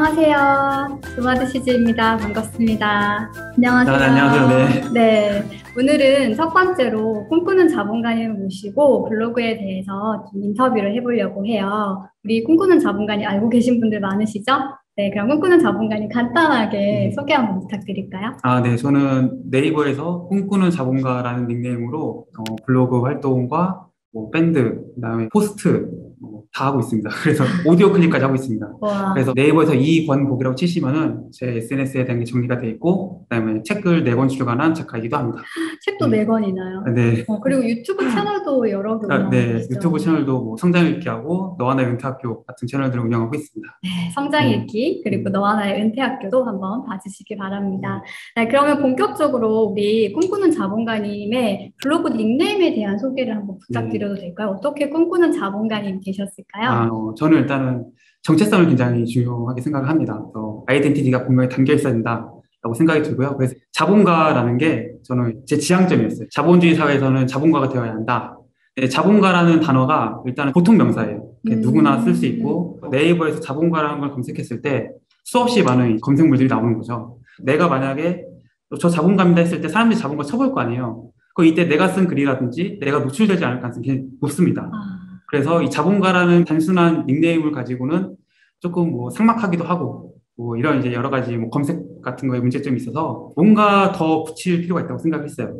안녕하세요. 조마드시즈입니다. 반갑습니다. 안녕하세요. 안녕하세요. 네. 네, 오늘은 첫 번째로 꿈꾸는 자본가님을 모시고 블로그에 대해서 좀 인터뷰를 해보려고 해요. 우리 꿈꾸는 자본가님 알고 계신 분들 많으시죠? 네, 그럼 꿈꾸는 자본가님 간단하게 소개 한번 부탁드릴까요? 네. 저는 네이버에서 꿈꾸는 자본가라는 닉네임으로 블로그 활동과 밴드, 그다음에 포스트 다 하고 있습니다. 그래서 오디오 클립까지 하고 있습니다. 와, 그래서 네이버에서 이권복이라고 치시면은 제 SNS에 대한 게 정리가 돼 있고, 그다음에 책을 4권 출간한 작가이기도 합니다. 책도 4권이나요? 네. 그리고 유튜브 채널도 여러 개 운영하고 네. 계시죠? 유튜브 채널도 성장 읽기하고 너와 나의 은퇴학교 같은 채널들을 운영하고 있습니다. 네, 성장 읽기 그리고 너와 나의 은퇴학교도 한번 봐주시기 바랍니다. 네, 그러면 본격적으로 우리 꿈꾸는 자본가님의 블로그 닉네임에 대한 소개를 한번 부탁드려도 될까요? 어떻게 꿈꾸는 자본가님 되셨을까요? 저는 일단은 정체성을 굉장히 중요하게 생각을 합니다. 아이덴티티가 분명히 담겨 있어야 된다라고 생각이 들고요. 그래서 자본가라는 게 저는 제 지향점이었어요. 자본주의 사회에서는 자본가가 되어야 한다. 네, 자본가라는 단어가 일단은 보통 명사예요. 누구나 쓸 수 있고, 네이버에서 자본가라는 걸 검색했을 때 수없이 많은 검색물들이 나오는 거죠. 내가 만약에 저 자본가입니다 했을 때 사람들이 자본가 쳐볼 거 아니에요. 이때 내가 쓴 글이라든지 내가 노출되지 않을 가능성이 굉장히 높습니다. 그래서 이 자본가라는 단순한 닉네임을 가지고는 조금 삭막하기도 하고, 이런 이제 여러 가지 검색 같은 거에 문제점이 있어서 뭔가 더 붙일 필요가 있다고 생각했어요.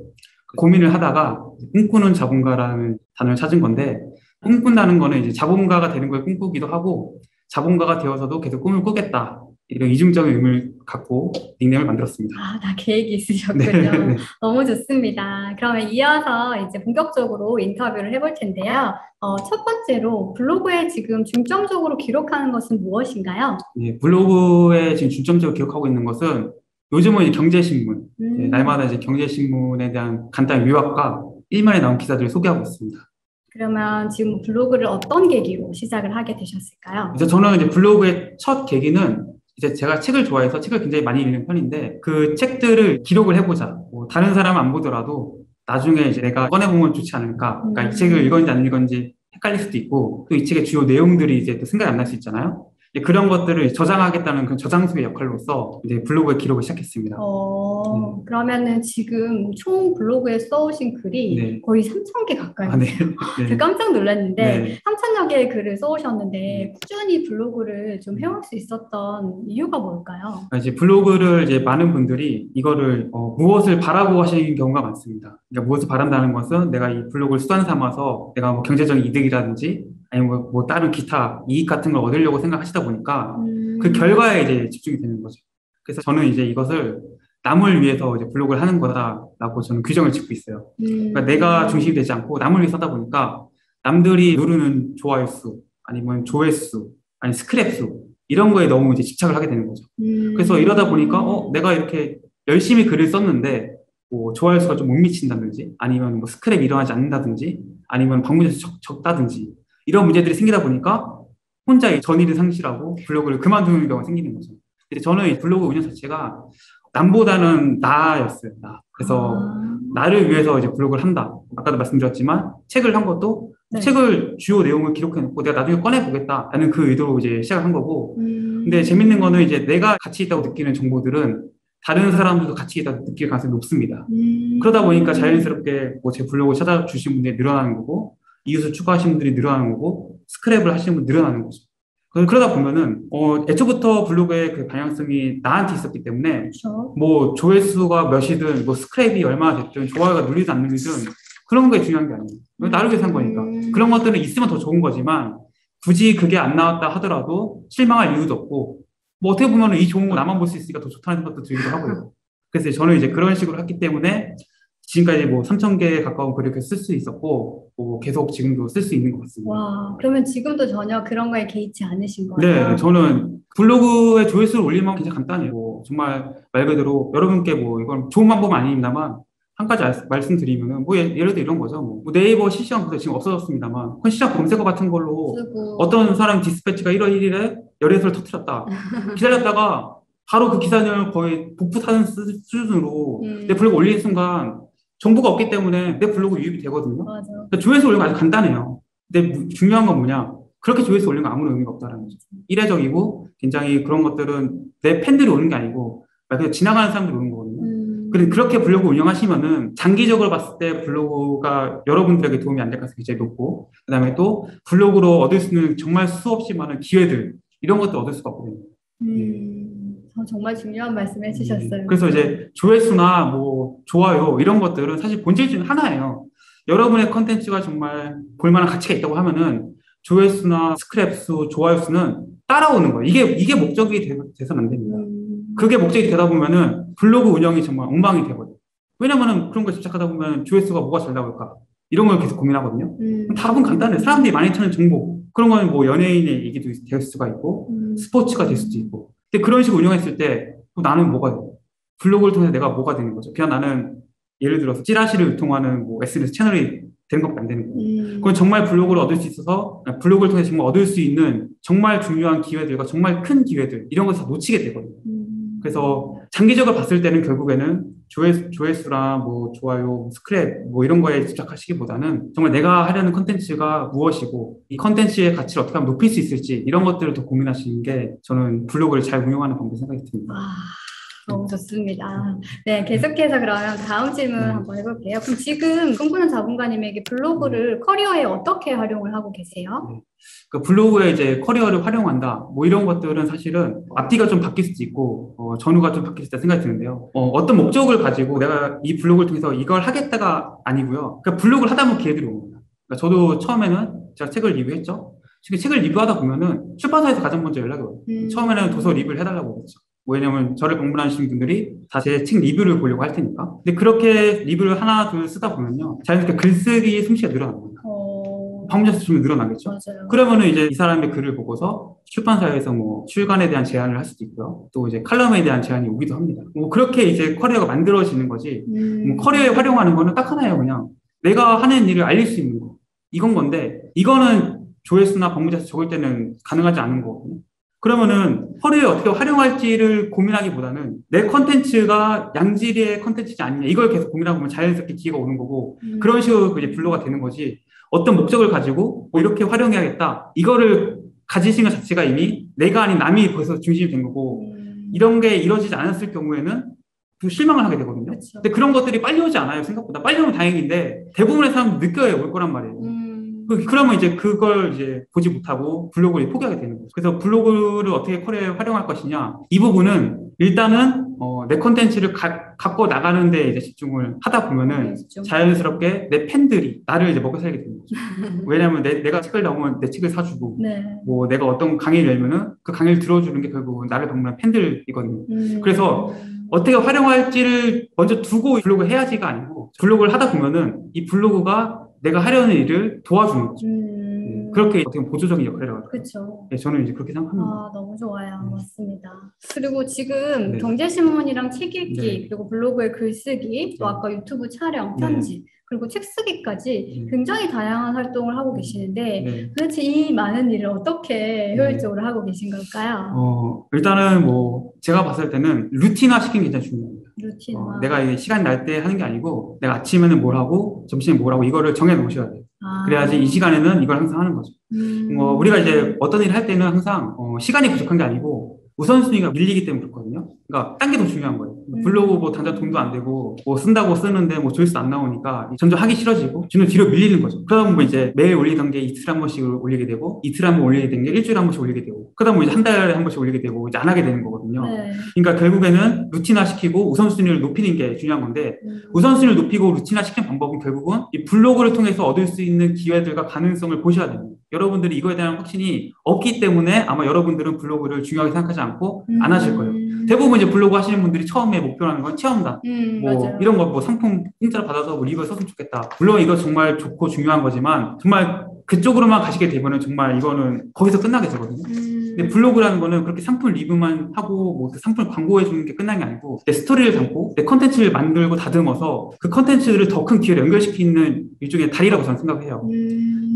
고민을 하다가 꿈꾸는 자본가라는 단어를 찾은 건데, 꿈꾼다는 거는 이제 자본가가 되는 걸 꿈꾸기도 하고, 자본가가 되어서도 계속 꿈을 꾸겠다, 이런 이중적인 의미를 갖고 닉네임을 만들었습니다. 다 계획이 있으셨군요. 네. 너무 좋습니다. 그러면 이어서 이제 본격적으로 인터뷰를 해볼 텐데요. 첫 번째로 블로그에 지금 중점적으로 기록하는 것은 무엇인가요? 네, 블로그에 지금 중점적으로 기록하고 있는 것은 요즘은 이제 경제신문, 날마다 이제 경제신문에 대한 간단한 요약과 일면에 나온 기사들을 소개하고 있습니다. 그러면 지금 블로그를 어떤 계기로 시작을 하게 되셨을까요? 그래서 저는 이제 블로그의 첫 계기는 이제 제가 책을 좋아해서 책을 굉장히 많이 읽는 편인데, 그 책들을 기록을 해보자. 다른 사람은 안 보더라도 나중에 이제 내가 꺼내보면 좋지 않을까. 그러니까 이 책을 읽었는지 안 읽었는지 헷갈릴 수도 있고, 또 이 책의 주요 내용들이 이제 또 생각이 안 날 수 있잖아요. 그런 것들을 저장하겠다는 그 저장소의 역할로서 이제 블로그에 기록을 시작했습니다. 그러면은 지금 총 블로그에 써오신 글이 거의 3,000개 가까이 돼요. 제가 깜짝 놀랐는데 3,000여 개의 글을 써오셨는데 꾸준히 블로그를 좀 해올 수 있었던 이유가 뭘까요? 이제 블로그를 이제 많은 분들이 이거를 무엇을 바라고 하시는 경우가 많습니다. 그러니까 무엇을 바란다는 것은 내가 이 블로그를 수단 삼아서 내가 경제적인 이득이라든지 아니면 다른 기타 이익 같은 걸 얻으려고 생각하시다 보니까 그 결과에 이제 집중이 되는 거죠. 그래서 저는 이제 이것을 남을 위해서 이제 블로그를 하는 거다라고 저는 규정을 짓고 있어요. 그러니까 내가 중심이 되지 않고 남을 위해 서다 보니까 남들이 누르는 좋아요 수, 아니면 조회수, 아니 스크랩 수, 이런 거에 너무 이제 집착을 하게 되는 거죠. 그래서 이러다 보니까 내가 이렇게 열심히 글을 썼는데 좋아요 수가 좀 못 미친다든지, 아니면 스크랩이 일어나지 않는다든지, 아니면 방문자 적다든지, 이런 문제들이 생기다 보니까 혼자 이 전의를 상실하고 블로그를 그만두는 경우가 생기는 거죠. 근데 저는 이 블로그 운영 자체가 남보다는 나였어요. 나. 그래서 나를 위해서 이제 블로그를 한다. 아까도 말씀드렸지만 책을 한 것도 책을 주요 내용을 기록해놓고 내가 나중에 꺼내보겠다라는 그 의도로 이제 시작을 한 거고. 근데 재밌는 거는 이제 내가 가치 있다고 느끼는 정보들은 다른 사람들도 가치 있다고 느낄 가능성이 높습니다. 그러다 보니까 자연스럽게 제 블로그 찾아주신 분들이 늘어나는 거고, 이웃을 추가하시는 분들이 늘어나는 거고, 스크랩을 하시는 분들이 늘어나는 거죠. 그러다 보면은 애초부터 블로그의 그 방향성이 나한테 있었기 때문에 조회수가 몇이든 스크랩이 얼마나 됐든 좋아요가 눌리든 안 눌리든 그런 게 중요한 게 아니에요. 나를 위해서 한 거니까. 그런 것들은 있으면 더 좋은 거지만 굳이 그게 안 나왔다 하더라도 실망할 이유도 없고, 어떻게 보면 이 좋은 거 나만 볼 수 있으니까 더 좋다는 생각도 들기도 하고요. 그래서 저는 이제 그런 식으로 했기 때문에 지금까지 3,000개에 가까운 글을 이렇게 쓸 수 있었고, 계속 지금도 쓸 수 있는 것 같습니다. 와, 그러면 지금도 전혀 그런 거에 개의치 않으신 거예요? 네, 저는 블로그에 조회수를 올리면 굉장히 간단해요. 정말 말 그대로 여러분께 이건 좋은 방법은 아닙니다만, 한 가지 말씀드리면은 예를 들어 이런 거죠. 네이버 실시간 검색 지금 없어졌습니다만, 실시간 검색어 같은 걸로 어떤 사람 디스패치가 1월 1일에 열애설을 터뜨렸다. 기다렸다가 바로 그 기사 내용을 거의 복붙하는 수준으로 내 블로그 올리는 순간 정보가 없기 때문에 내 블로그 유입이 되거든요. 맞아. 그러니까 조회수 올리는 거 아주 간단해요. 근데 중요한 건 뭐냐? 그렇게 조회수 올리는 건 아무런 의미가 없다라는 거죠. 이례적이고 굉장히 그런 것들은 내 팬들이 오는 게 아니고 그냥 지나가는 사람들이 오는 거거든요. 근데 그렇게 블로그 운영하시면은 장기적으로 봤을 때 블로그가 여러분들에게 도움이 안 될 가능성이 굉장히 높고, 그다음에 또 블로그로 얻을 수 있는 정말 수없이 많은 기회들, 이런 것도 얻을 수가 없거든요. 정말 중요한 말씀 해주셨어요. 그래서 이제 조회수나 뭐 좋아요 이런 것들은 사실 본질 중 하나예요. 여러분의 컨텐츠가 정말 볼만한 가치가 있다고 하면은 조회수나 스크랩 수, 좋아요 수는 따라오는 거예요. 이게 목적이 돼서는 안 됩니다. 그게 목적이 되다 보면은 블로그 운영이 정말 엉망이 되거든요. 왜냐면은 그런 걸 집착하다 보면 조회수가 뭐가 잘 나올까? 이런 걸 계속 고민하거든요. 답은 간단해요. 사람들이 많이 찾는 정보. 그런 건 뭐 연예인의 얘기도 될 수가 있고, 스포츠가 될 수도 있고. 근데 그런 식으로 운영했을 때 나는 뭐가 돼요? 블로그를 통해서 내가 뭐가 되는 거죠? 그냥 나는 예를 들어서 찌라시를 유통하는 뭐 SNS 채널이 되는 것밖에 안 되는 거예요. 그건 정말 블로그를 얻을 수 있어서 블로그를 통해서 정말 얻을 수 있는 정말 중요한 기회들과 정말 큰 기회들 이런 것을 다 놓치게 되거든요. 그래서 장기적으로 봤을 때는 결국에는 조회수랑 뭐 좋아요, 스크랩 뭐 이런 거에 집착하시기보다는 정말 내가 하려는 컨텐츠가 무엇이고 이 컨텐츠의 가치를 어떻게 하면 높일 수 있을지 이런 것들을 더 고민하시는 게 저는 블로그를 잘 운영하는 방법이 생각이 듭니다. 너무 좋습니다. 네, 계속해서 그러면 다음 질문 한번 해볼게요. 그럼 지금 꿈꾸는 자본가님에게 블로그를 커리어에 어떻게 활용을 하고 계세요? 그 블로그에 이제 커리어를 활용한다, 뭐 이런 것들은 사실은 앞뒤가 좀 바뀔 수도 있고, 전후가 좀 바뀔 수 있다 생각이 드는데요. 어떤 목적을 가지고 내가 이 블로그를 통해서 이걸 하겠다가 아니고요. 그러니까 블로그를 하다 보면 기회들이 옵니다. 그러니까 저도 처음에는 제가 책을 리뷰했죠. 책을 리뷰하다 보면은 출판사에서 가장 먼저 연락이 와요. 처음에는 도서 리뷰를 해달라고 그랬죠. 왜냐면 저를 방문하시는 분들이 다 제 책 리뷰를 보려고 할 테니까. 근데 그렇게 리뷰를 하나, 둘 쓰다 보면요. 자연스럽게 글쓰기 솜씨가 늘어납니다. 방문자 수면 늘어나겠죠. 맞아요. 그러면은 이제 이 사람의 글을 보고서 출판사에서 뭐 출간에 대한 제안을 할 수도 있고요. 또 이제 칼럼에 대한 제안이 오기도 합니다. 뭐 그렇게 이제 커리어가 만들어지는 거지. 뭐 커리어에 활용하는 거는 딱 하나예요. 그냥 내가 하는 일을 알릴 수 있는 거. 이건 건데 이거는 조회수나 방문자 수 적을 때는 가능하지 않은 거거든요. 그러면은 커리어에 어떻게 활용할지를 고민하기보다는 내 컨텐츠가 양질의 컨텐츠지 아니냐 이걸 계속 고민하고 보면 자연스럽게 기회가 오는 거고 그런 식으로 이제 블로그가 되는 거지. 어떤 목적을 가지고 뭐 이렇게 활용해야겠다 이거를 가지신 것 자체가 이미 내가 아닌 남이 벌써 중심이 된 거고 이런 게 이루어지지 않았을 경우에는 실망을 하게 되거든요. 그쵸. 근데 그런 것들이 빨리 오지 않아요. 생각보다 빨리 오면 다행인데 대부분의 사람은 늦게 올 거란 말이에요. 그러면 이제 그걸 이제 보지 못하고 블로그를 포기하게 되는 거죠. 그래서 블로그를 어떻게 커리어에 활용할 것이냐 이 부분은 일단은 내 콘텐츠를 갖고 나가는데 이제 집중을 하다 보면은 자연스럽게 내 팬들이 나를 이제 먹여 살게 되는 거죠. 왜냐하면 내가 책을 나오면 내 책을 사주고, 뭐 내가 어떤 강의를 열면은 그 강의를 들어주는 게 결국 나를 방문한 팬들이거든요. 그래서 어떻게 활용할지를 먼저 두고 블로그 해야지가 아니고 블로그를 하다 보면은 이 블로그가 내가 하려는 일을 도와주는 거죠. 그렇게 어떻게 보조적인 역할을 하죠. 그렇죠. 네, 저는 이제 그렇게 생각합니다. 너무 좋아요. 맞습니다. 그리고 지금 경제신문이랑 책 읽기, 그리고 블로그에 글쓰기, 또 아까 유튜브 촬영, 편집, 그리고 책 쓰기까지 굉장히 다양한 활동을 하고 계시는데 도대체 이 많은 일을 어떻게 효율적으로 하고 계신 걸까요? 일단은 뭐 제가 봤을 때는 루틴화 시키는 게 굉장히 중요합니다. 루틴화. 내가 시간 날 때 하는 게 아니고 내가 아침에는 뭘 하고 점심에 뭘 하고 이거를 정해 놓으셔야 돼요. 그래야지 이 시간에는 이걸 항상 하는 거죠. 우리가 이제 어떤 일을 할 때는 항상 시간이 부족한 게 아니고 우선순위가 밀리기 때문에 그렇거든요. 그러니까 딴 게 더 중요한 거예요. 블로그 뭐 당장 돈도 안 되고 뭐 쓴다고 쓰는데 뭐 조회수 안 나오니까 점점 하기 싫어지고 뒤로 밀리는 거죠. 그러다 보면 이제 매일 올리던 게 이틀에 한 번씩 올리게 되고 이틀에 한 번 올리게 된 게 일주일에 한 번씩 올리게 되고 그러다 보면 이제 한 달에 한 번씩 올리게 되고 이제 안 하게 되는 거거든요. 그러니까 결국에는 루틴화 시키고 우선순위를 높이는 게 중요한 건데 우선순위를 높이고 루틴화 시키는 방법은 결국은 이 블로그를 통해서 얻을 수 있는 기회들과 가능성을 보셔야 됩니다. 여러분들이 이거에 대한 확신이 없기 때문에 아마 여러분들은 블로그를 중요하게 생각하지 않고 안 하실 거예요. 대부분 이제 블로그 하시는 분들이 처음에 목표라는 건 체험단, 뭐 이런 거 뭐 상품 공짜로 받아서 뭐 리뷰를 썼으면 좋겠다. 물론 이거 정말 좋고 중요한 거지만 정말 그쪽으로만 가시게 되면은 정말 이거는 거기서 끝나게 되거든요. 근데 블로그라는 거는 그렇게 상품 리뷰만 하고 뭐 그 상품 광고해 주는 게 끝난 게 아니고 내 스토리를 담고 내 컨텐츠를 만들고 다듬어서 그 컨텐츠를 더 큰 기회를 연결시키는 일종의 다리라고 저는 생각해요.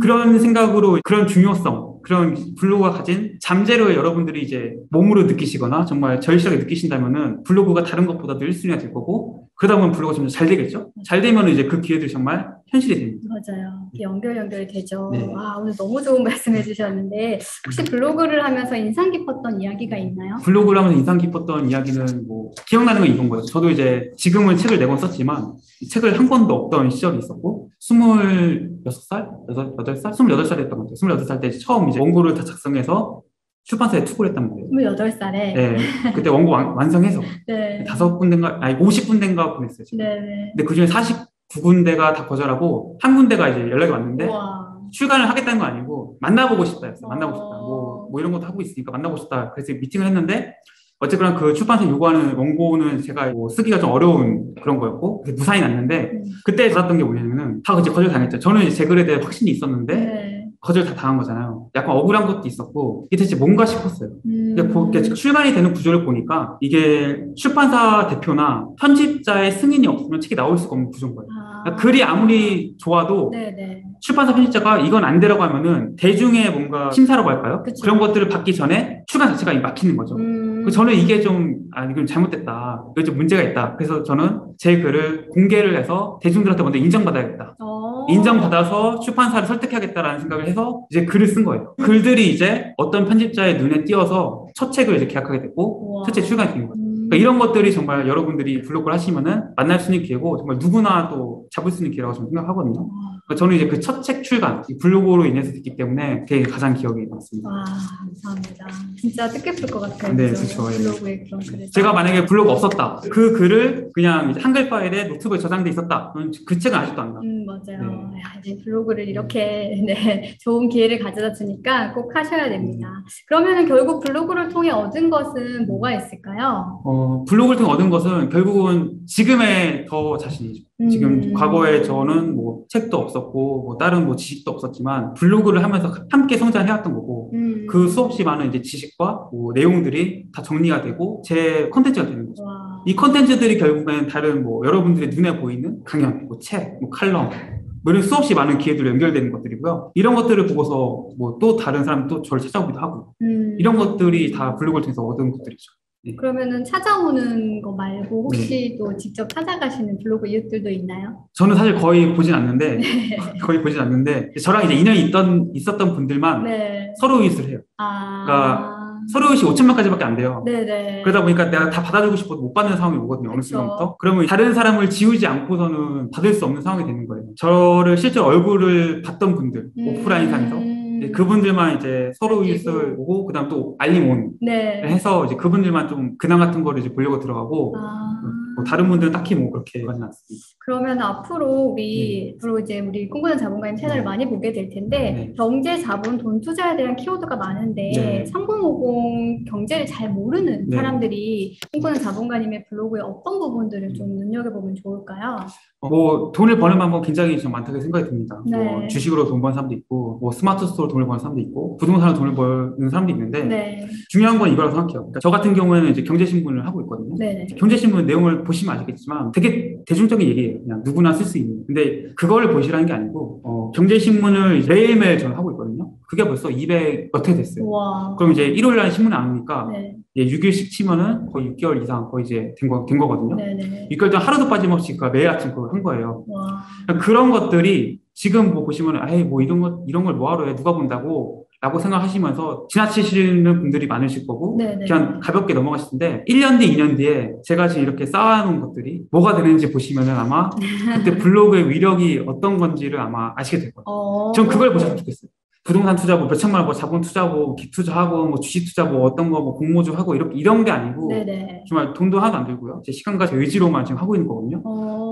그런 생각으로 그런 중요성, 그런 블로그가 가진 잠재력을 여러분들이 이제 몸으로 느끼시거나 정말 절실하게 느끼신다면은 블로그가 다른 것보다도 1순위가 될 거고 그러다 보면 블로그가 좀 잘 되겠죠? 잘 되면 이제 그 기회들이 정말 현실이 됩니다. 맞아요. 연결이 되죠. 네. 와, 오늘 너무 좋은 말씀 해주셨는데, 혹시 블로그를 하면서 인상 깊었던 이야기가 있나요? 블로그를 하면서 인상 깊었던 이야기는 뭐, 기억나는 건 이건 거죠. 저도 이제 지금은 책을 4권 썼지만, 책을 한 권도 없던 시절이 있었고, 26살? 8살? 28살이었던 것 같아요. 28살 때 처음 이제 원고를 다 작성해서 출판사에 투고를 했단 말이에요. 28살에? 네. 그때 원고 완성해서. 네. 5군데인가, 아니, 50군데인가 보냈어요. 지금. 네. 근데 그 중에 49군데가 다 거절하고, 한 군데가 이제 연락이 왔는데, 우와. 출간을 하겠다는 거 아니고, 만나보고 싶다 했어요. 만나고 싶다. 뭐 이런 것도 하고 있으니까 만나고 싶다. 그래서 미팅을 했는데, 어쨌거나 그 출판사 요구하는 원고는 제가 뭐 쓰기가 좀 어려운 그런 거였고, 무사히 났는데, 그때 받았던 게 뭐냐면은, 다 이제 거절당했죠. 저는 이제 제 글에 대해 확신이 있었는데, 네. 거절 다 당한 거잖아요. 약간 억울한 것도 있었고, 이게 대체 뭔가 싶었어요. 근데 출간이 되는 구조를 보니까, 이게 출판사 대표나 편집자의 승인이 없으면 책이 나올 수가 없는 구조인 거예요. 그러니까 글이 아무리 좋아도, 네네. 출판사 편집자가 이건 안 되라고 하면은 대중의 뭔가 심사라고 할까요? 그쵸. 그런 것들을 받기 전에 출간 자체가 막히는 거죠. 저는 이게 좀, 이건 잘못됐다. 이거 좀 문제가 있다. 그래서 저는 제 글을 공개를 해서 대중들한테 먼저 인정받아야겠다. 인정받아서 출판사를 설득해야겠다라는 생각을 해서 이제 글을 쓴 거예요. 글들이 이제 어떤 편집자의 눈에 띄어서 첫 책을 이제 계약하게 됐고, 우와. 첫 책 출간이 된 거예요. 그러니까 이런 것들이 정말 여러분들이 블로그를 하시면은 만날 수 있는 기회고, 정말 누구나 또 잡을 수 있는 기회라고 저는 생각하거든요. 저는 이제 그 첫 책 출간, 블로그로 인해서 됐기 때문에 그게 가장 기억이 남습니다. 와, 감사합니다. 진짜 뜻깊을 것 같아요. 네, 그렇죠. 블로그에 그런 글을. 제가 만약에 블로그 없었다. 그 글을 그냥 이제 한글 파일에 노트북에 저장돼 있었다. 그럼 그 책은 아직도 안 나. 맞아요. 네. 야, 이제 블로그를 이렇게 네, 좋은 기회를 가져다 주니까 꼭 하셔야 됩니다. 그러면은 결국 블로그를 통해 얻은 것은 뭐가 있을까요? 블로그를 통해 얻은 것은 결국은 지금의 저 자신이죠. 지금 과거에 저는 뭐 책도 없었고 뭐 다른 뭐 지식도 없었지만 블로그를 하면서 함께 성장해왔던 거고 그 수없이 많은 이제 지식과 뭐 내용들이 다 정리가 되고 제 컨텐츠가 되는 거죠. 와. 이 컨텐츠들이 결국엔 다른 뭐 여러분들의 눈에 보이는 강연, 뭐 책, 뭐 칼럼 뭐 이런 수없이 많은 기회들로 연결되는 것들이고요. 이런 것들을 보고서 뭐 또 다른 사람이 또 저를 찾아오기도 하고 이런 것들이 다 블로그를 통해서 얻은 것들이죠. 네. 그러면은 찾아오는 거 말고 혹시 또 직접 찾아가시는 블로그 이웃들도 있나요? 저는 사실 거의 보진 않는데 저랑 이제 인연이 있었던 분들만 서로 이웃을 해요. 그러니까 서로 이웃이 5,000명까지밖에 안 돼요. 네네. 그러다 보니까 내가 다 받아주고 싶어도 못 받는 상황이 오거든요. 어느 순간부터. 그러면 다른 사람을 지우지 않고서는 받을 수 없는 상황이 되는 거예요. 저를 실제로 얼굴을 봤던 분들, 오프라인상에서 그분들만 이제 서로 이웃을 오고 그다음 또 알림 온 해서 이제 그분들만 좀 근황 같은 거를 이제 보려고 들어가고 뭐 다른 분들은 딱히 뭐 그렇게 하진 않습니다. 그러면 앞으로 우리 꿈꾸는 자본가님 채널을 많이 보게 될 텐데 경제, 자본, 돈 투자에 대한 키워드가 많은데 3050 경제를 잘 모르는 사람들이 꿈꾸는 자본가님의 블로그에 어떤 부분들을 좀 눈여겨보면 좋을까요? 뭐 돈을 버는 방법 굉장히 좀 많다고 생각이 듭니다. 네. 뭐 주식으로 돈 버는 사람도 있고, 뭐 스마트 스토어로 돈을 버는 사람도 있고, 부동산으로 돈을 버는 사람도 있는데 중요한 건 이거라고 생각해요. 그러니까 저 같은 경우에는 이제 경제신문을 하고 있거든요. 경제신문 내용을 보시면 아시겠지만 되게 대중적인 얘기예요. 그냥 누구나 쓸 수 있는. 근데 그걸 보시라는 게 아니고 경제신문을 매일매일 저는 하고 있거든요. 그게 벌써 200몇 회 됐어요. 우와. 그럼 이제 일요일 날 신문 안 오니까 6일씩 치면은 거의 6개월 이상 거의 이제 된 거거든요. 6개월 동안 하루도 빠짐없이 매일 아침 그걸 한 거예요. 그러니까 그런 것들이 지금 뭐 보시면은 에이 뭐 이런 걸 뭐하러 해 누가 본다고 라고 생각하시면서 지나치시는 분들이 많으실 거고 그냥 가볍게 넘어가실 텐데 1년 뒤, 2년 뒤에 제가 지금 이렇게 쌓아놓은 것들이 뭐가 되는지 보시면은 아마 그때 블로그의 위력이 어떤 건지를 아마 아시게 될 거예요. 전 그걸 보셨으면 좋겠어요. 부동산 투자 뭐 몇천만 원 뭐 자본 투자고 기 투자하고 뭐 주식 투자 뭐 어떤 거 뭐 공모주 하고 이런 게 아니고 정말 돈도 하나도 안 들고요. 제 시간과 제 의지로만 지금 하고 있는 거거든요.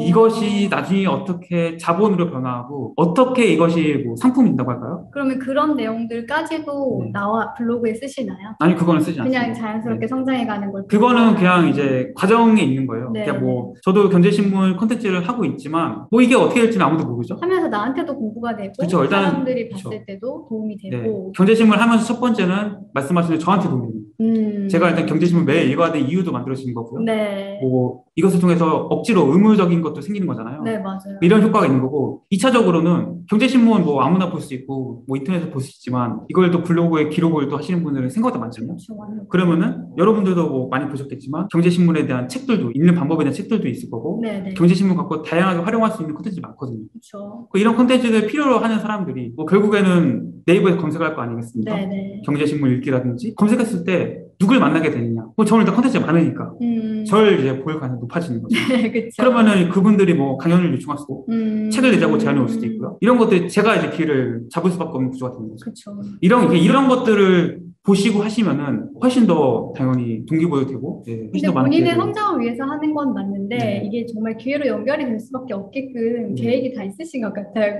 이것이 나중에 어떻게 자본으로 변화하고 어떻게 이것이 뭐 상품이 된다고 할까요? 그러면 그런 내용들까지도 나와 블로그에 쓰시나요? 아니 그거는 쓰지 않습니다. 그냥 자연스럽게 성장해가는 걸. 그거는 그냥 이제 과정에 있는 거예요. 그러니까 뭐 저도 경제신문 콘텐츠를 하고 있지만 뭐 이게 어떻게 될지는 아무도 모르죠. 하면서 나한테도 공부가 되고 그쵸, 일단, 사람들이 봤을 때도 도움이 되고. 경제신문 하면서 첫 번째는 말씀하신 대로 저한테 도움이 됩니다. 제가 일단 경제신문 매일 읽어야 될 이유도 만들어지는 거고요. 네. 뭐 이것을 통해서 억지로 의무적인 것도 생기는 거잖아요. 네, 맞아요. 이런 효과가 있는 거고 2차적으로는 경제신문 뭐 아무나 볼 수 있고 뭐 인터넷에서 볼 수 있지만 이걸 또 블로그에 기록을 또 하시는 분들은 생각보다 많잖아요. 그렇죠. 그러면은 여러분들도 뭐 많이 보셨겠지만 경제신문에 대한 책들도 읽는 방법에 대한 책들도 있을 거고 네네. 경제신문 갖고 다양하게 활용할 수 있는 콘텐츠가 많거든요. 그렇죠. 이런 콘텐츠를 필요로 하는 사람들이 뭐 결국에는 네이버에 검색할 거 아니겠습니까? 네네. 경제신문 읽기라든지 검색했을 때 누굴 만나게 되느냐? 뭐 저는 일단 콘텐츠가 많으니까 절 이제 볼 가능성이 높아지는 거죠. 그쵸. 그러면은 그분들이 뭐 강연을 요청할 수도 책을 내자고 제안이 올 수도 있고요. 이런 것들 제가 이제 기회를 잡을 수밖에 없는 구조가 되는 거죠. 그쵸. 이런 것들을 보시고 하시면은 훨씬 더 당연히 동기부여 되고 훨씬 더 많은 본인의 성장을 위해서 하는 건 맞는데 네. 이게 정말 기회로 연결이 될 수밖에 없게끔 계획이 다 있으신 것 같아요.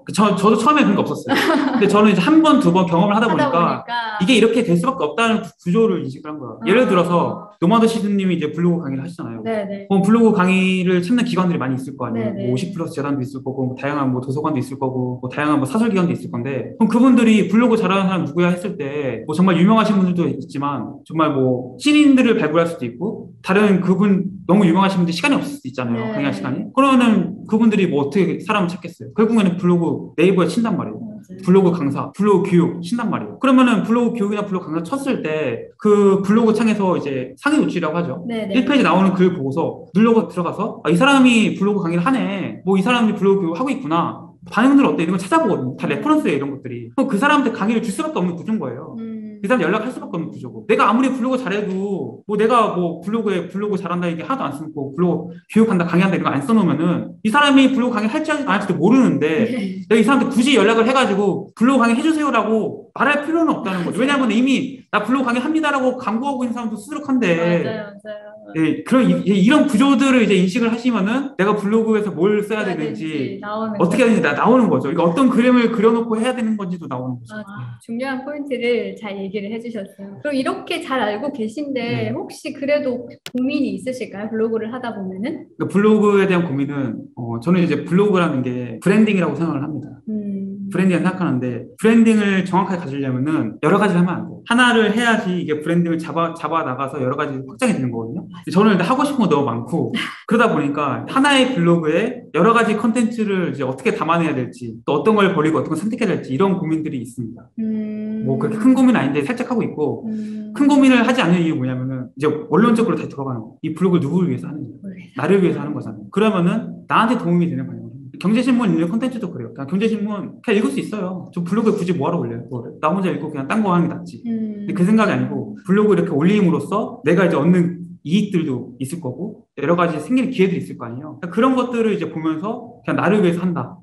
그죠? 저도 처음에 그런 게 없었어요. 근데 저는 이제 한 번, 두 번 경험을 하다 보니까 이게 이렇게 될 수밖에 없다는 구조를 인식을 한 거예요. 예를 들어서 노마드 시드님이 이제 블로그 강의를 하시잖아요. 네네. 블로그 강의를 찾는 기관들이 많이 있을 거 아니에요. 네네. 뭐 50플러스 재단도 있을 거고, 뭐 다양한 뭐 도서관도 있을 거고, 뭐 다양한 뭐 사설 기관도 있을 건데, 그럼 그분들이 블로그 잘하는 사람 누구야 했을 때, 뭐 정말 유명하신 분들도 있지만, 정말 뭐 신인들을 발굴할 수도 있고, 다른 그분 너무 유명하신 분들 시간이 없을 수도 있잖아요. 네. 강의할 시간이. 그러면은 그분들이 뭐 어떻게 사람을 찾겠어요? 결국에는 블로그 네이버에 친단 말이에요. 블로그 강사, 블로그 교육 친단 말이에요. 그러면은 블로그 교육이나 블로그 강사 쳤을 때 그 블로그 창에서 이제 상위 우측이라고 하죠. 네네. 1페이지 나오는 글 보고서 눌러 들어가서 이 사람이 블로그 강의를 하네. 뭐 이 사람이 블로그 교육 하고 있구나. 반응들 어때? 이런 걸 찾아보거든요. 다 레퍼런스예요, 이런 것들이. 그럼 그 사람한테 강의를 줄 수밖에 없는 구조인 거예요. 그 사람 연락할 수밖에 없는 구조고. 내가 아무리 블로그 잘해도 뭐 내가 뭐 블로그에 블로그 잘한다 이게 하나도 안 쓰고 블로그 교육한다 강의한다 이런 거 안 써놓으면은 이 사람이 블로그 강의 할지 안 할지도 모르는데 내가 이 사람한테 굳이 연락을 해가지고 블로그 강의 해주세요라고 말할 필요는 없다는 거죠. 왜냐하면 이미 나 블로그 강의 합니다라고 광고하고 있는 사람도 수두룩한데. 맞아요. 예, 이런 구조들을 이제 인식을 하시면은 내가 블로그에서 뭘 써야 되는지 어떻게 해야 되는지 나오는 거죠. 이거 어떤 그림을 그려놓고 해야 되는 건지도 나오는 거죠. 중요한 포인트를 잘 얘기를 해주셨어요. 그럼 이렇게 잘 알고 계신데 혹시 그래도 고민이 있으실까요? 블로그를 하다 보면은? 그러니까 블로그에 대한 고민은 저는 이제 블로그라는 게 브랜딩이라고 생각을 합니다. 브랜딩을 생각하는데 브랜딩을 정확하게 가지려면은 여러 가지를 하면 안 돼요. 하나를 해야지 이게 브랜딩을 잡아 나가서 여러 가지 확장이 되는 거거든요. 저는 일단 하고 싶은 거 너무 많고 그러다 보니까 하나의 블로그에 여러 가지 컨텐츠를 이제 어떻게 담아내야 될지 또 어떤 걸 버리고 어떤 걸 선택해야 될지 이런 고민들이 있습니다. 뭐 그렇게 큰 고민 아닌데 살짝 하고 있고 큰 고민을 하지 않는 이유 뭐냐면은 이제 원론적으로 다 들어가는 거. 이 블로그를 누구를 위해서 하느냐. 나를 위해서 하는 거잖아요. 그러면은 나한테 도움이 되는 방향으로. 경제신문 읽는 콘텐츠도 그래요. 그냥 경제신문 그냥 읽을 수 있어요. 저 블로그에 굳이 뭐하러 올려요? 나 혼자 읽고 그냥 딴 거 하는 게 낫지. 근데 그 생각이 아니고 블로그 이렇게 올림으로써 내가 이제 얻는 이익들도 있을 거고 여러 가지 생길 기회들이 있을 거 아니에요. 그런 것들을 이제 보면서 그냥 나를 위해서 한다.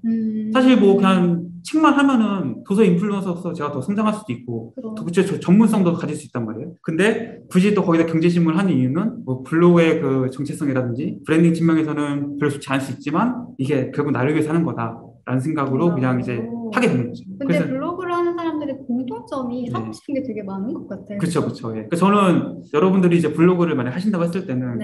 사실 뭐 그냥 책만 하면은 도서 인플루언서로서 제가 더 성장할 수도 있고 더 전문성도 가질 수 있단 말이에요. 근데 굳이 또 거기다 경제신문을 하는 이유는 뭐 블로그의 그 정체성이라든지 브랜딩 측면에서는 별로 좋지 않을 수 있지만 이게 결국 나를 위해서 하는 거다라는 생각으로 그냥 이제 하게 되는 거죠. 근데 블로그를 하는 사람들의 공통점이 하고 싶은 게 되게 많은 것 같아요. 그렇죠. 예. 저는 여러분들이 이제 블로그를 만약 하신다고 했을 때는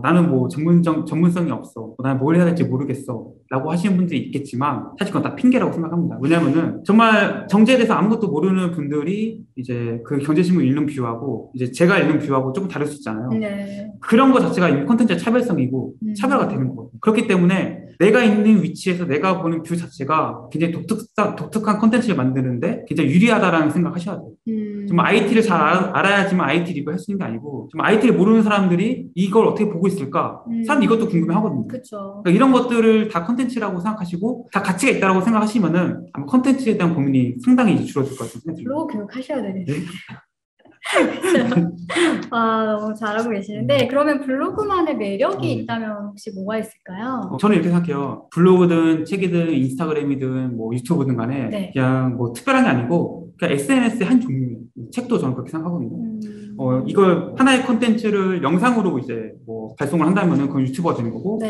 나는 뭐 전문성이 없어. 나는 뭘 해야 될지 모르겠어. 라고 하시는 분들이 있겠지만 사실 그건 다 핑계라고 생각합니다. 왜냐면은 정말 정제에 대해서 아무것도 모르는 분들이 이제 그 경제신문 읽는 뷰하고 이제 제가 읽는 뷰하고 조금 다를 수 있잖아요. 그런 거 자체가 이미 콘텐츠의 차별성이고 차별화가 되는 거거든요. 그렇기 때문에 내가 있는 위치에서 내가 보는 뷰 자체가 굉장히 독특한 콘텐츠를 만드는데 굉장히 유리하다라는 생각 하셔야 돼요. 정말 IT를 잘 알아야지만 IT 리뷰 할 수 있는 게 아니고 정말 IT를 모르는 사람들이 이걸 어떻게 보고 있을까? 사람들이 이것도 궁금해 하거든요. 그러니까 이런 것들을 다 콘텐츠라고 생각하시고 다 가치가 있다고 생각하시면은 아마 콘텐츠에 대한 고민이 상당히 줄어들 것 같아요. 블로그 교육 하셔야 되겠네요. 너무 잘하고 계시는데 그러면 블로그만의 매력이 있다면 혹시 뭐가 있을까요? 저는 이렇게 생각해요. 블로그든 책이든 인스타그램이든 뭐 유튜브든 간에 그냥 뭐 특별한 게 아니고 그냥 SNS의 한 종류예요. 책도 저는 그렇게 생각하거든요. 이걸 하나의 콘텐츠를 영상으로 이제 뭐 발송을 한다면은 그건 유튜버가 되는 거고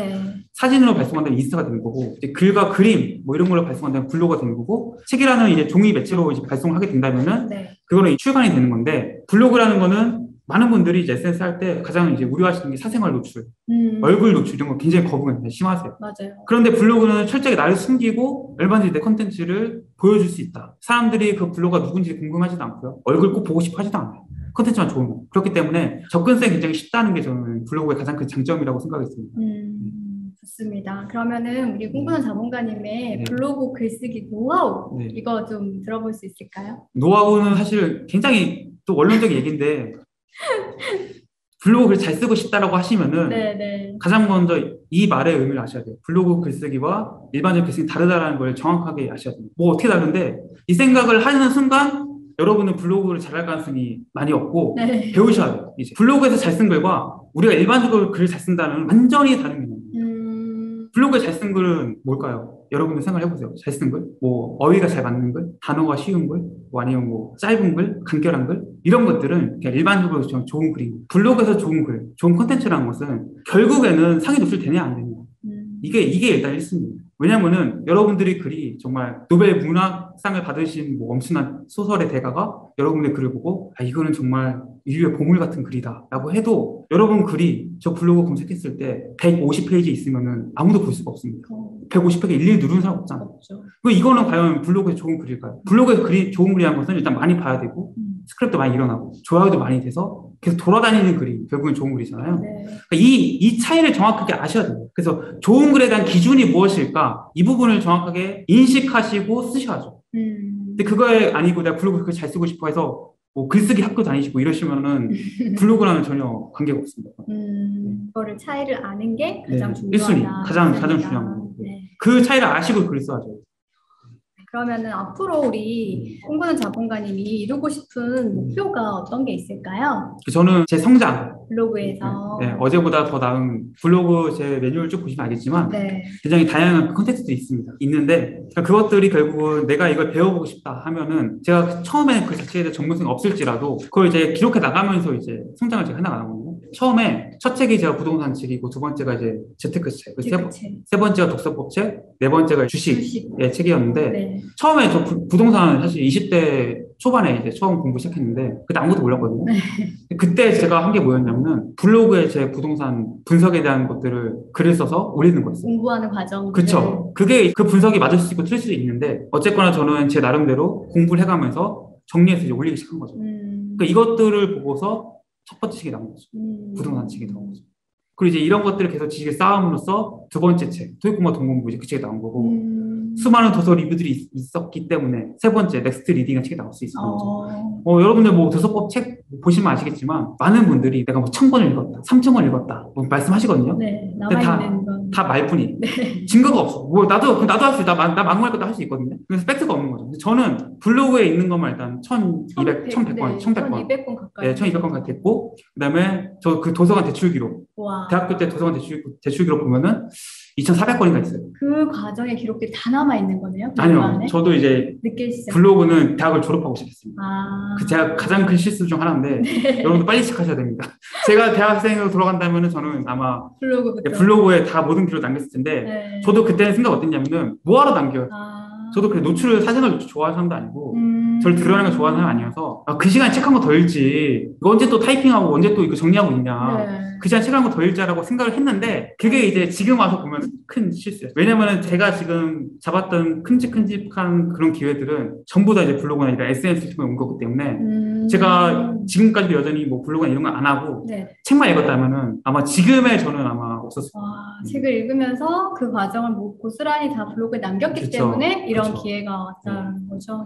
사진으로 발송한다면 인스타가 되는 거고 이제 글과 그림 뭐 이런 걸로 발송한다면 블로그가 되는 거고 책이라는 이제 종이 매체로 이제 발송을 하게 된다면은 그거는 출간이 되는 건데 블로그라는 거는 많은 분들이 이제 SNS 할 때 가장 이제 우려하시는 게 사생활 노출, 얼굴 노출 이런 거 굉장히 거부가 심하세요. 맞아요. 그런데 블로그는 철저히 나를 숨기고 얼마든지 내 컨텐츠를 보여줄 수 있다. 사람들이 그 블로그가 누군지 궁금하지도 않고요. 얼굴 꼭 보고 싶어 하지도 않아요. 컨텐츠만 좋은 거. 그렇기 때문에 접근성이 굉장히 쉽다는 게 저는 블로그의 가장 큰 장점이라고 생각했습니다. 좋습니다. 그러면은 우리 꿈꾸는 자본가님의 블로그 글쓰기 노하우 이거 좀 들어볼 수 있을까요? 노하우는 사실 굉장히 또 원론적인 얘기인데 블로그 글 잘 쓰고 싶다라고 하시면은 가장 먼저 이 말의 의미를 아셔야 돼요. 블로그 글쓰기와 일반적 글쓰기 다르다라는 걸 정확하게 아셔야 돼요. 뭐 어떻게 다른데 이 생각을 하는 순간 여러분은 블로그를 잘할 가능성이 많이 없고 배우셔야 돼요. 이제 블로그에서 잘 쓴 글과 우리가 일반적으로 글을 잘 쓴다는 완전히 다른 개념입니다. 블로그에 잘 쓴 글은 뭘까요? 여러분들 생각해보세요. 잘 쓴 글? 뭐 어휘가 잘 맞는 글? 단어가 쉬운 글? 뭐 아니면 뭐 짧은 글? 간결한 글? 이런 것들은 그냥 일반적으로 좀 좋은 글입니다. 블로그에서 좋은 글, 좋은 콘텐츠라는 것은 결국에는 상위 노출되냐 안 되냐. 이게 일단 1순위입니다. 왜냐면은 여러분들이 글이 정말 노벨 문학상을 받으신 뭐 엄청난 소설의 대가가 여러분의 글을 보고 아 이거는 정말 인류의 보물 같은 글이다 라고 해도 여러분 글이 저 블로그 검색했을 때 150페이지 있으면은 아무도 볼 수가 없습니다. 150페이지 일일이 누르는 사람 없잖아요. 이거는 과연 블로그에 좋은 글일까요? 블로그에 글이 좋은 글이라는 것은 일단 많이 봐야 되고 스크랩도 많이 일어나고 좋아요도 많이 돼서 계속 돌아다니는 글이 결국은 좋은 글이잖아요. 그러니까 이 차이를 정확하게 아셔야 돼요. 그래서 좋은 글에 대한 기준이 무엇일까? 이 부분을 정확하게 인식하시고 쓰셔야죠. 근데 그거에 아니고 내가 블로그 그걸 잘 쓰고 싶어 해서 뭐 글쓰기 학교 다니시고 이러시면은 블로그랑은 전혀 관계가 없습니다. 그거를 차이를 아는 게 가장 중요하다. 1순위 가장 중요한 거예요. 그 차이를 아시고 글을 써야죠. 그러면은 앞으로 우리 꿈꾸는 자본가님이 이루고 싶은 목표가 어떤 게 있을까요? 저는 제 성장 블로그에서 어제보다 더 나은 블로그 제 매뉴얼 쭉 보시면 알겠지만 굉장히 다양한 콘텐츠도 있는데 그것들이 결국은 내가 이걸 배워보고 싶다 하면은 제가 처음에 그 자체에 대한 전문성이 없을지라도 그걸 이제 기록해 나가면서 이제 성장을 제가 해나가는 거예요. 처음에 첫 책이 제가 부동산 책이고 두 번째가 이제 재테크 책, 세 번째가 독서법 책, 네 번째가 주식의 책이었는데 처음에 저 부동산 사실 20대 초반에 이제 처음 공부 시작했는데 그때 아무것도 몰랐거든요. 그때 제가 한 게 뭐였냐면은 블로그에 제 부동산 분석에 대한 것들을 글을 써서 올리는 거였어요. 공부하는 과정. 그렇죠. 그게 그 분석이 맞을 수 있고 틀릴 수도 있는데 어쨌거나 저는 제 나름대로 공부를 해가면서 정리해서 이제 올리기 시작한 거죠. 그러니까 이것들을 보고서 첫 번째 책이 나온 거죠. 부동산 책이 나온 거죠. 그리고 이제 이런 것들을 계속 지식을 쌓음으로써 두 번째 책, 토익공부 동공부 이제 그 책이 나온 거고 수많은 도서 리뷰들이 있었기 때문에 세 번째 넥스트 리딩의 책이 나올 수 있었던 거죠. 여러분들 뭐 도서법 책 보시면 아시겠지만 많은 분들이 내가 뭐 1000권을 읽었다, 3000권 읽었다 뭐 말씀하시거든요. 다 말뿐이 증거가 없어. 뭐 나도 할 수 있다. 나 막말 것도 할 수 있거든요. 그래서 팩트가 없는 거죠. 근데 저는 블로그에 있는 것만 일단 1100권 1200권 가까이. 1200권 가까이 됐고 그다음에 저 그 도서관 대출 기록. 대학교 때 도서관 대출 기록 보면은 2,400건인가 있어요. 그 과정의 기록들이 다 남아 있는 거네요? 아니요. 안에? 저도 이제 블로그는 대학을 졸업하고 시작했습니다. 그 제가 가장 큰 실수 중 하나인데 여러분도 빨리 시작하셔야 됩니다. 제가 대학생으로 돌아간다면은 저는 아마 블로그에 다 모든 기록을 남겼을 텐데 저도 그때는 생각 어땠냐면은 뭐하러 남겨요? 저도 그래 사진을 좋아하는 사람도 아니고 저를 드러내는 걸 좋아하는 사람 아니어서 그 시간에 책 한 거 더 읽지 이거 언제 또 타이핑하고 언제 또 이거 정리하고 있냐 그 시간 책 한 거 더 읽자라고 생각을 했는데 그게 이제 지금 와서 보면 큰 실수예요. 왜냐면은 제가 지금 잡았던 큼직큼직한 그런 기회들은 전부 다 이제 블로그나 이런 SNS 통해 온 거기 때문에 제가 지금까지도 여전히 뭐 블로그나 이런 걸 안 하고 책만 읽었다면은 아마 지금의 저는 아마 없었을 거예요. 책을 읽으면서 그 과정을 고스란히 다 블로그에 남겼기 때문에 이런 기회가 왔다는 거죠.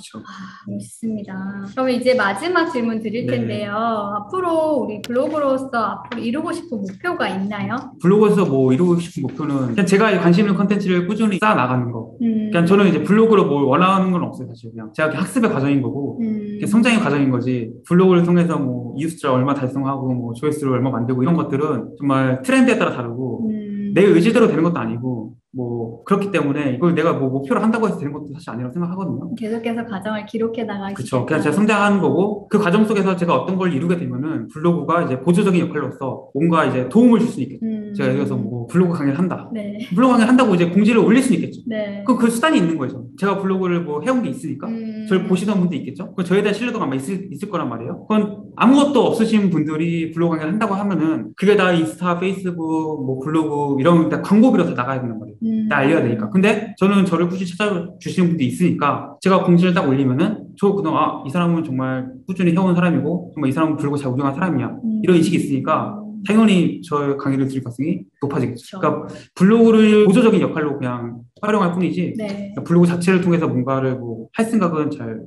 멋있습니다. 그러면 이제 마지막 질문 드릴 텐데요. 앞으로 우리 블로그로서 앞으로 이루고 싶은 목표가 있나요? 블로그에서 뭐 이루고 싶은 목표는 그냥 제가 관심 있는 콘텐츠를 꾸준히 쌓아 나가는 거. 그냥 저는 이제 블로그로 뭘 원하는 건 없어요, 사실. 그냥 제가 학습의 과정인 거고, 그냥 성장의 과정인 거지. 블로그를 통해서 뭐 이웃 숫자 얼마 달성하고, 뭐 조회수를 얼마 만들고 이런 것들은 정말 트렌드에 따라 다르고, 내 의지대로 되는 것도 아니고, 뭐 그렇기 때문에 이걸 내가 뭐 목표로 한다고 해서 되는 것도 사실 아니라고 생각하거든요. 계속해서 과정을 기록해 나가기. 그렇죠. 그냥 제가 성장하는 거고 그 과정 속에서 제가 어떤 걸 이루게 되면은 블로그가 이제 보조적인 역할로서 뭔가 이제 도움을 줄 수 있겠죠. 제가 예를 들어서 뭐 블로그 강의를 한다. 네. 블로그 강의를 한다고 이제 공지를 올릴 수는 있겠죠. 네. 그럼 그 수단이 있는 거죠. 제가 블로그를 뭐 해온 게 있으니까. 저를 보시던 분도 있겠죠. 그 저에 대한 신뢰도가 아마 있을 거란 말이에요. 그건 아무것도 없으신 분들이 블로그 강의를 한다고 하면은 그게 다 인스타, 페이스북, 뭐 블로그 이런 다 광고비로 다 나가야 된단 말이에요. 다 알려야 되니까. 근데 저는 저를 꾸준히 찾아주시는 분도 있으니까 제가 공지를 딱 올리면은 저 그동안 이 사람은 정말 꾸준히 해온 사람이고 정말 이 사람은 블로그 잘 운영한 사람이야. 이런 인식이 있으니까 당연히 저의 강의를 들을 가능성이 높아지겠죠. 그러니까 블로그를 보조적인 역할로 그냥 활용할 뿐이지 네. 블로그 자체를 통해서 뭔가를 뭐 할 생각은 잘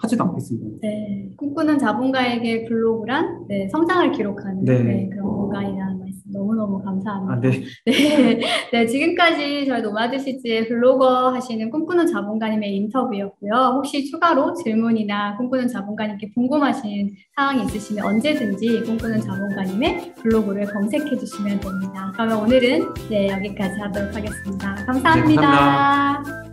하지도 않겠습니다. 네. 꿈꾸는 자본가에게 블로그란 네, 성장을 기록하는 네, 그런 공간이라는 말씀 너무너무 감사합니다. 네. 네. 네, 지금까지 저희 노마드시즈의 블로거 하시는 꿈꾸는 자본가님의 인터뷰였고요. 혹시 추가로 질문이나 꿈꾸는 자본가님께 궁금하신 사항이 있으시면 언제든지 꿈꾸는 자본가님의 블로그를 검색해 주시면 됩니다. 그러면 오늘은 네, 여기까지 하도록 하겠습니다. 감사합니다. 네, 감사합니다.